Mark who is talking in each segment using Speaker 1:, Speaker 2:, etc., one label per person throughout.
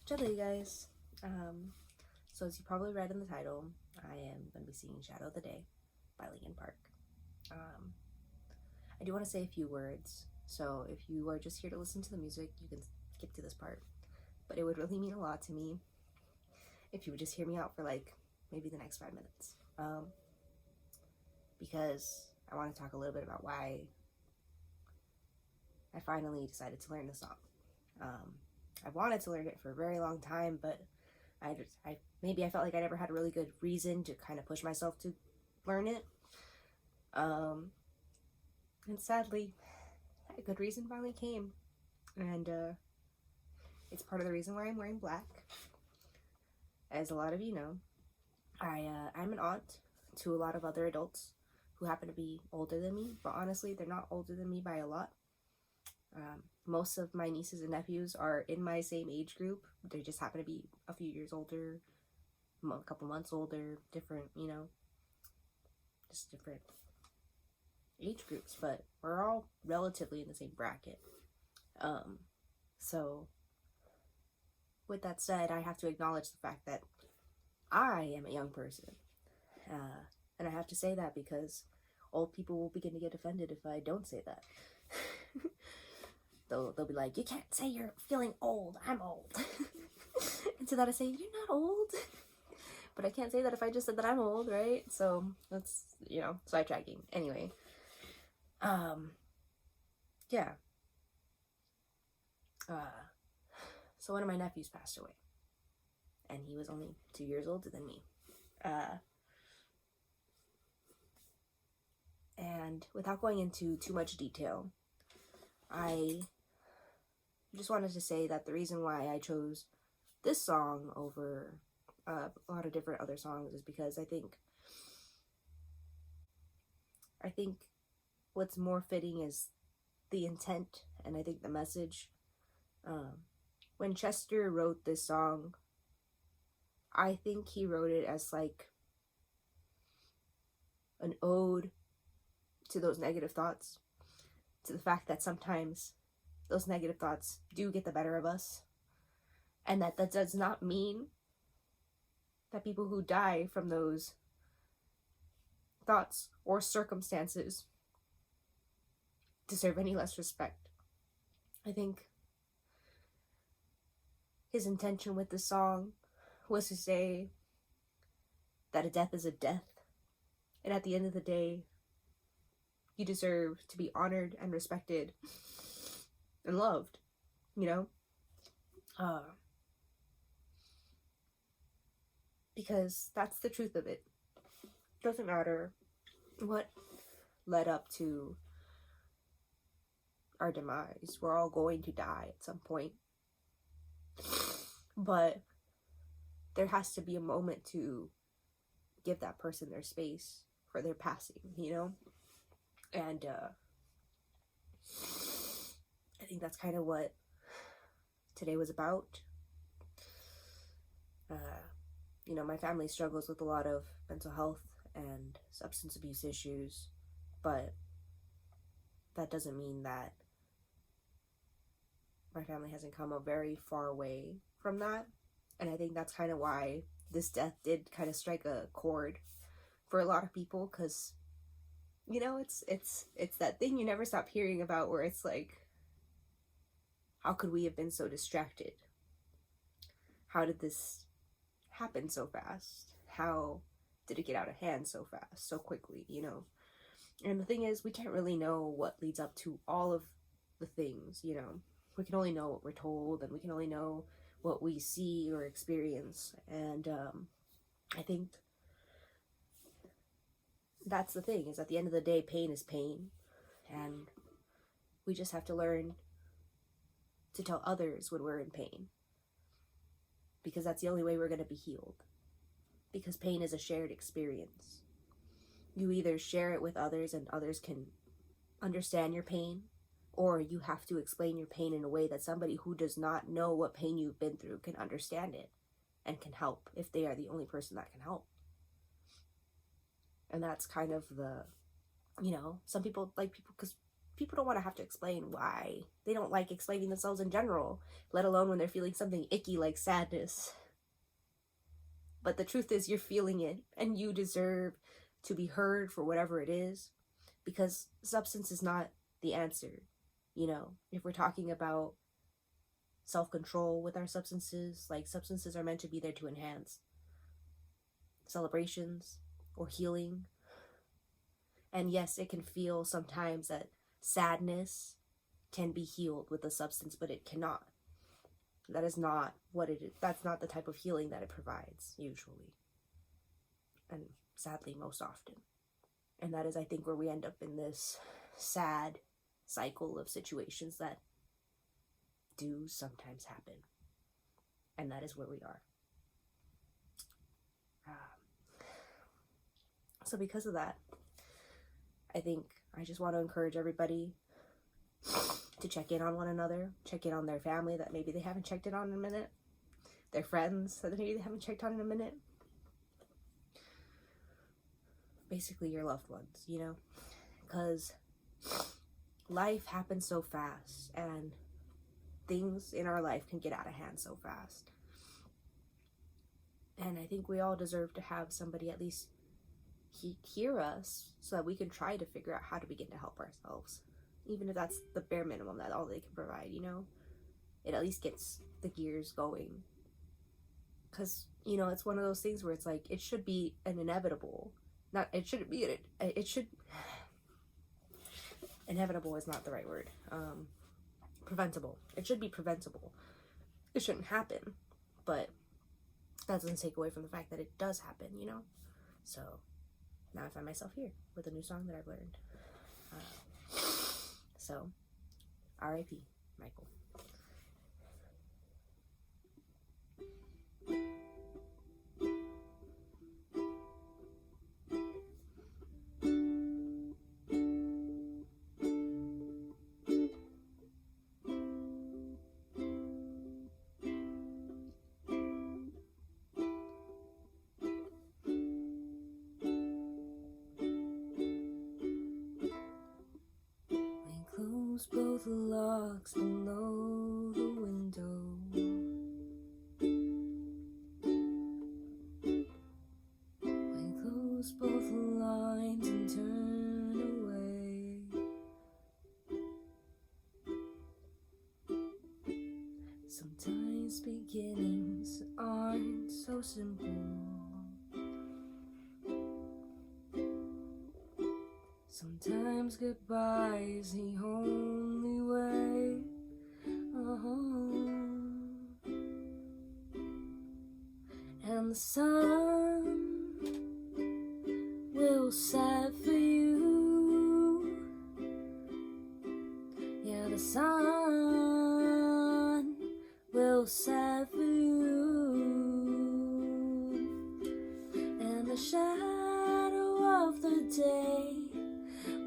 Speaker 1: Hello, you guys. So as you probably read in the title, I am going to be singing Shadow of the Day by Linkin Park. I do want to say a few words, so if you are just here to listen to the music, you can skip to this part. But it would really mean a lot to me if you would just hear me out for like maybe the next 5 minutes. Because I want to talk a little bit about why I finally decided to learn the song. I wanted to learn it for a very long time, but I felt like I never had a really good reason to kind of push myself to learn it. And sadly, a good reason finally came, and it's part of the reason why I'm wearing black. As a lot of you know, I'm an aunt to a lot of other adults who happen to be older than me, but honestly, they're not older than me by a lot. Most of my nieces and nephews are in my same age group. They just happen to be a few years older, a couple months older, different, just different age groups, but we're all relatively in the same bracket. So with that said, I have to acknowledge the fact that I am a young person. And I have to say that because old people will begin to get offended if I don't say that. They'll be like, you can't say you're feeling old, I'm old. And to that I say, you're not old. But I can't say that if I just said that I'm old, right? So that's, sidetracking. Anyway. Yeah. So one of my nephews passed away. And he was only 2 years older than me. And without going into too much detail, I just wanted to say that the reason why I chose this song over a lot of different other songs is because I think what's more fitting is the intent, and I think the message. When Chester wrote this song, I think he wrote it as like an ode to those negative thoughts, to the fact that sometimes those negative thoughts do get the better of us, and that does not mean that people who die from those thoughts or circumstances deserve any less respect. I think his intention with the song was to say that a death is a death, and at the end of the day, you deserve to be honored and respected and loved, because that's the truth of it. Doesn't matter what led up to our demise. We're all going to die at some point. But there has to be a moment to give that person their space for their passing, And I think that's kind of what today was about. My family struggles with a lot of mental health and substance abuse issues, but that doesn't mean that my family hasn't come a very far way from that. And I think that's kind of why this death did kind of strike a chord for a lot of people, because it's that thing you never stop hearing about, where it's like, how could we have been so distracted? How did this happen so fast? How did it get out of hand so fast, so quickly, And the thing is, we can't really know what leads up to all of the things, We can only know what we're told, and we can only know what we see or experience. And I think that's the thing, is at the end of the day, pain is pain, and we just have to learn to tell others when we're in pain, because that's the only way we're going to be healed, because pain is a shared experience. You either share it with others and others can understand your pain, or you have to explain your pain in a way that somebody who does not know what pain you've been through can understand it and can help, if they are the only person that can help. And that's kind of the, some people, because people don't want to have to explain why. They don't like explaining themselves in general, let alone when they're feeling something icky like sadness. But the truth is, you're feeling it, and you deserve to be heard for whatever it is, because substance is not the answer. You know, if we're talking about self-control with our substances, like, substances are meant to be there to enhance celebrations or healing. And yes, it can feel sometimes that sadness can be healed with a substance, but it cannot. That is not what it is. That's not the type of healing that it provides, usually. And sadly, most often. And that is, I think, where we end up in this sad cycle of situations that do sometimes happen. And that is where we are. So because of that, I think I just want to encourage everybody to check in on one another, check in on their family that maybe they haven't checked in on in a minute, their friends that maybe they haven't checked on in a minute. Basically your loved ones, you know, because life happens so fast and things in our life can get out of hand so fast. And I think we all deserve to have somebody at least hear us so that we can try to figure out how to begin to help ourselves. Even if that's the bare minimum, that all they can provide, you know? It at least gets the gears going. Because, you know, it's one of those things where it's like, it should be an inevitable. Inevitable is not the right word. Preventable. It should be preventable. It shouldn't happen. But that doesn't take away from the fact that it does happen, you know? So now I find myself here with a new song that I've learned. So, R.I.P. Michael. Both the locks below the window. We close both the lines and turn away. Sometimes beginnings aren't so simple. Sometimes goodbye is the only way. And the sun will set for you. Yeah, the sun will set for you. And the shadow of the day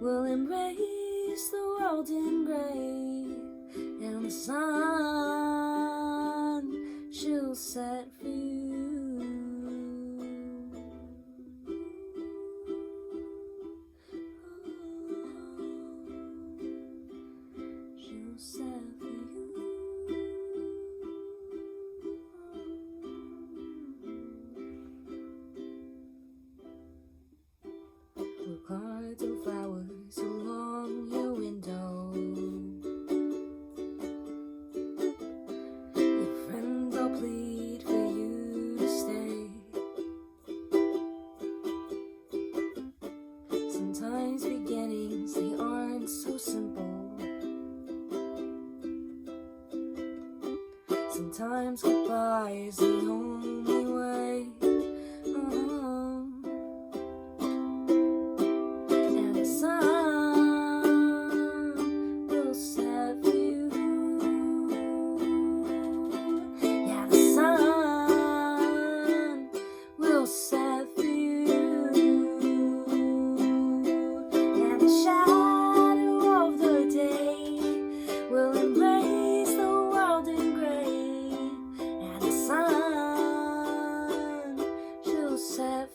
Speaker 1: will embrace the world in gray, and the sun she'll set for you. She'll set for you. With cards and flowers along your window, your friends all plead for you to stay. Sometimes beginnings, they aren't so simple. Sometimes goodbye is the only way. Set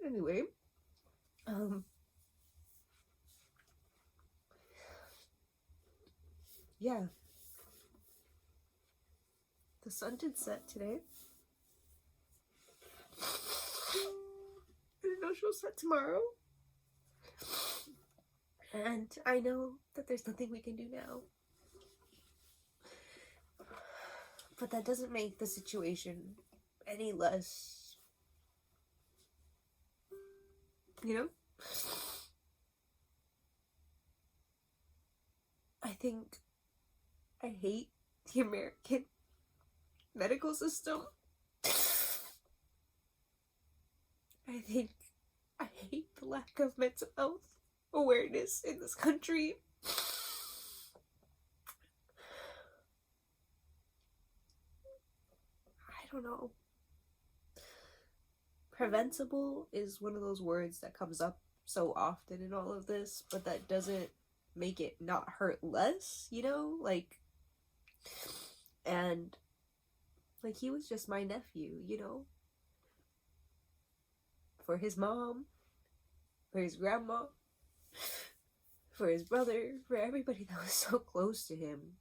Speaker 1: Anyway, yeah. The sun did set today. I didn't know she'll set tomorrow. And I know that there's nothing we can do now. But that doesn't make the situation any less, you know? I think I hate the American medical system. I think I hate the lack of mental health awareness in this country. I don't know. Preventable is one of those words that comes up so often in all of this, but that doesn't make it not hurt less, you know? And he was just my nephew, you know? For his mom, for his grandma, for his brother, for everybody that was so close to him.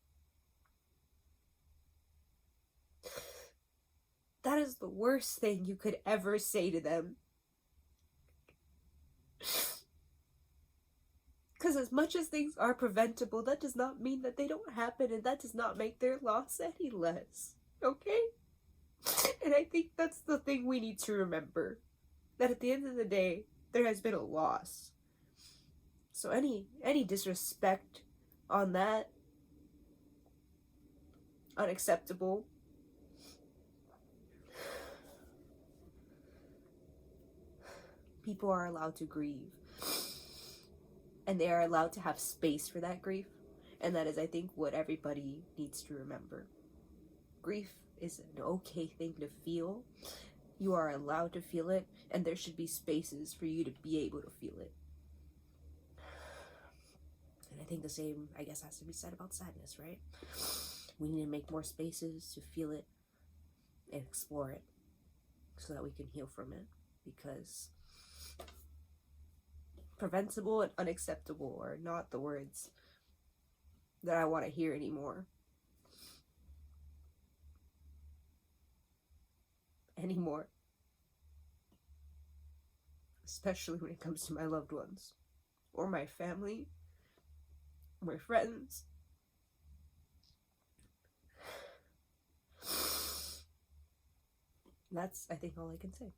Speaker 1: That is the worst thing you could ever say to them. Because as much as things are preventable, that does not mean that they don't happen, and that does not make their loss any less. Okay? And I think that's the thing we need to remember. That at the end of the day, there has been a loss. So any disrespect on that, unacceptable. People are allowed to grieve. And they are allowed to have space for that grief. And that is, I think, what everybody needs to remember. Grief is an okay thing to feel. You are allowed to feel it, and there should be spaces for you to be able to feel it. And I think the same, I guess, has to be said about sadness, right? We need to make more spaces to feel it and explore it so that we can heal from it. Because preventable and unacceptable are not the words that I want to hear anymore. Especially when it comes to my loved ones, or my family, or my friends. That's, I think, all I can say.